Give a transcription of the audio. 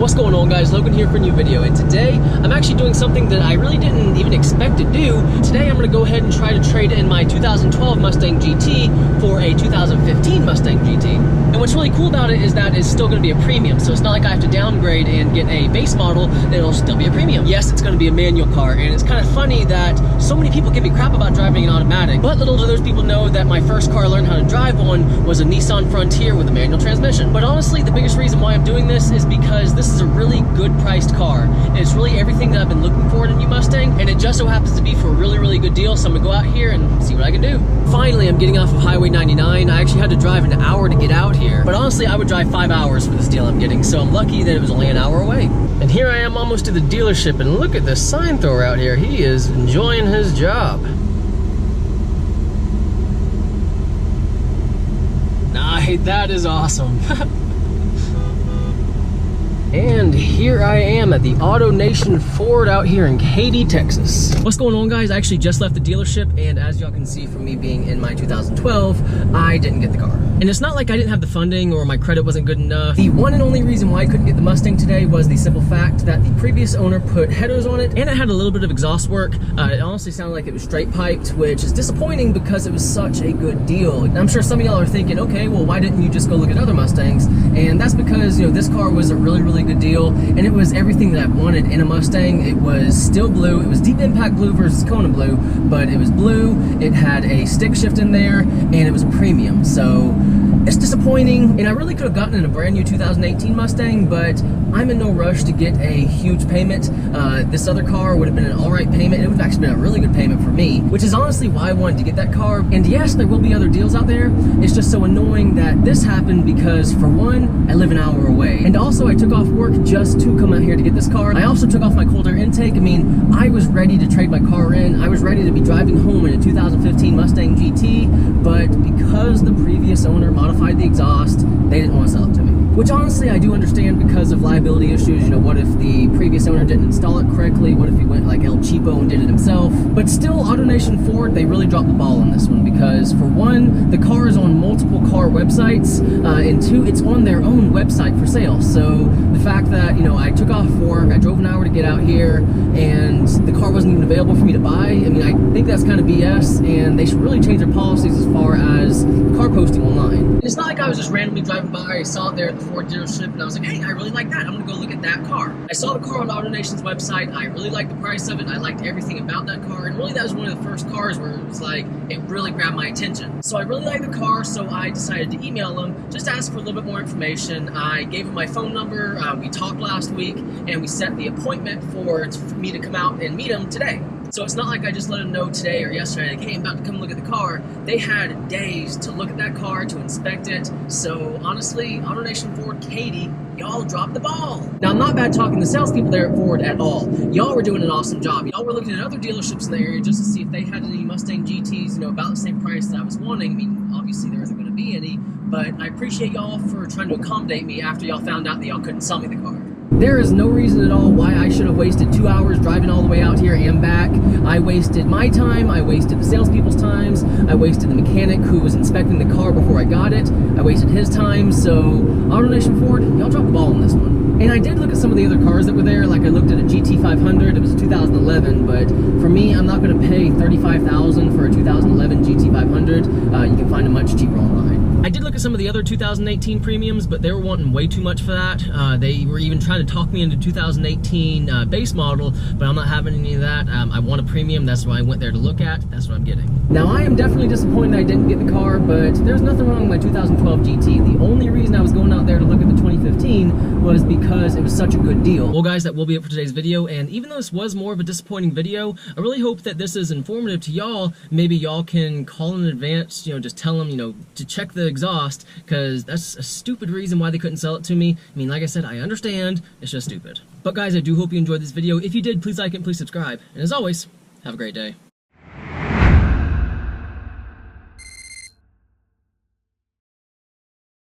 What's going on, guys? Logan here for a new video, and today I'm actually doing something that I really didn't even expect to do. Today I'm going to go ahead and try to trade in my 2012 Mustang GT for a 2015 Mustang GT. And what's really cool about it is that it's still going to be a premium, so it's not like I have to downgrade and get a base model, it'll still be a premium. Yes, it's going to be a manual car, and it's kind of funny that so many people give me crap about driving an automatic, but little do those people know that my first car I learned how to drive on was a Nissan Frontier with a manual transmission. But honestly, the biggest reason why I'm doing this is because this is a really good priced car. It's really everything that I've been looking for in a new Mustang, and it just so happens to be for a really good deal, so I'm gonna go out here and see what I can do. Finally, I'm getting off of Highway 99. I actually had to drive an hour to get out here, but honestly, I would drive 5 hours for this deal I'm getting, so I'm lucky that it was only an hour away. And here I am almost to the dealership, and look at this sign thrower out here. He is enjoying his job. That is awesome. And here I am at the AutoNation Ford out here in Katy, Texas. What's going on, guys? I actually just left the dealership, and as y'all can see from me being in my 2012, I didn't get the car. And it's not like I didn't have the funding or my credit wasn't good enough. The one and only reason why I couldn't get the Mustang today was the simple fact that the previous owner put headers on it, and it had a little bit of exhaust work. It honestly sounded like it was straight piped, which is disappointing because it was such a good deal. And I'm sure some of y'all are thinking, okay, well, why didn't you just go look at other Mustangs? And that's because, you know, this car was a really good deal, and it was everything that I wanted in a Mustang. It was still blue. It was deep impact blue versus Kona blue, but it was blue. It had a stick shift in there, and it was a premium. So it's disappointing, and I really could have gotten in a brand new 2018 Mustang, but I'm in no rush to get a huge payment. This other car would have been an alright payment. It would have actually been a really good payment for me, which is honestly why I wanted to get that car. And yes, there will be other deals out there. It's just so annoying that this happened because, for one, I live an hour away, and also I took off work just to come out here to get this car. I also took off my cold air intake. I mean, I was ready to trade my car in. I was ready to be driving home in a 2015 Mustang GT, but because the previous owner modified the exhaust, they didn't want to sell it to me. Which honestly I do understand because of liability issues. You know, what if the previous owner didn't install it correctly? What if he went like El Cheapo and did it himself? But still, AutoNation Ford, they really dropped the ball on this one because, for one, the car is on multiple car websites, and two, it's on their own website for sale. So the fact that, you know, I took off work, I drove an hour to get out here, and the car wasn't even available for me to buy, I mean, I think that's kind of BS, and they should really change their policies as far as car posting online. And it's not like I was just randomly driving by, I saw it there at the Ford dealership, and I was like, hey, I really like that, I'm gonna go look at that car. I saw the car on AutoNation's website, I really liked the price of it, I liked everything about that car, and really that was one of the first cars where it was like, it really grabbed my attention. So I really liked the car, so I decided to email them, just to ask for a little bit more information. I gave them my phone number, we talked last week, and we set the appointment for me to come out and meet them today. So it's not like I just let them know today or yesterday, like, hey, I'm about to come look at the car. They had days to look at that car, to inspect it. So honestly, AutoNation Ford Katy, y'all dropped the ball. Now, I'm not bad talking the salespeople there at Ford at all. Y'all were doing an awesome job. Y'all were looking at other dealerships in the area just to see if they had any Mustang GTs, you know, about the same price that I was wanting. I mean, obviously there isn't going to be any, but I appreciate y'all for trying to accommodate me after y'all found out that y'all couldn't sell me the car. There is no reason at all why I should have wasted 2 hours driving all the way out here and back. I wasted my time, I wasted the salespeople's times, I wasted the mechanic who was inspecting the car before I got it, I wasted his time, so AutoNation Ford, y'all dropped the ball on this one. And I did look at some of the other cars that were there, like I looked at a GT500, it was a 2011, but for me, I'm not going to pay $35,000 for a 2011 GT500. You can find them much cheaper online. I did look at some of the other 2018 premiums, but they were wanting way too much for that. They were even trying to talk me into 2018 base model, but I'm not having any of that. I want a premium, that's what I went there to look at, that's what I'm getting. Now, I am definitely disappointed I didn't get the car, but there's nothing wrong with my 2012 GT. The only reason I was going out there to look at the 2015 was because it was such a good deal. Well, guys, that will be it for today's video, and even though this was more of a disappointing video, I really hope that this is informative to y'all. Maybe y'all can call in advance, you know, just tell them, you know, to check the exhaust, because that's a stupid reason why they couldn't sell it to me. I mean, like I said, I understand, it's just stupid. But guys, I do hope you enjoyed this video. If you did, please like it and please subscribe. And as always, have a great day.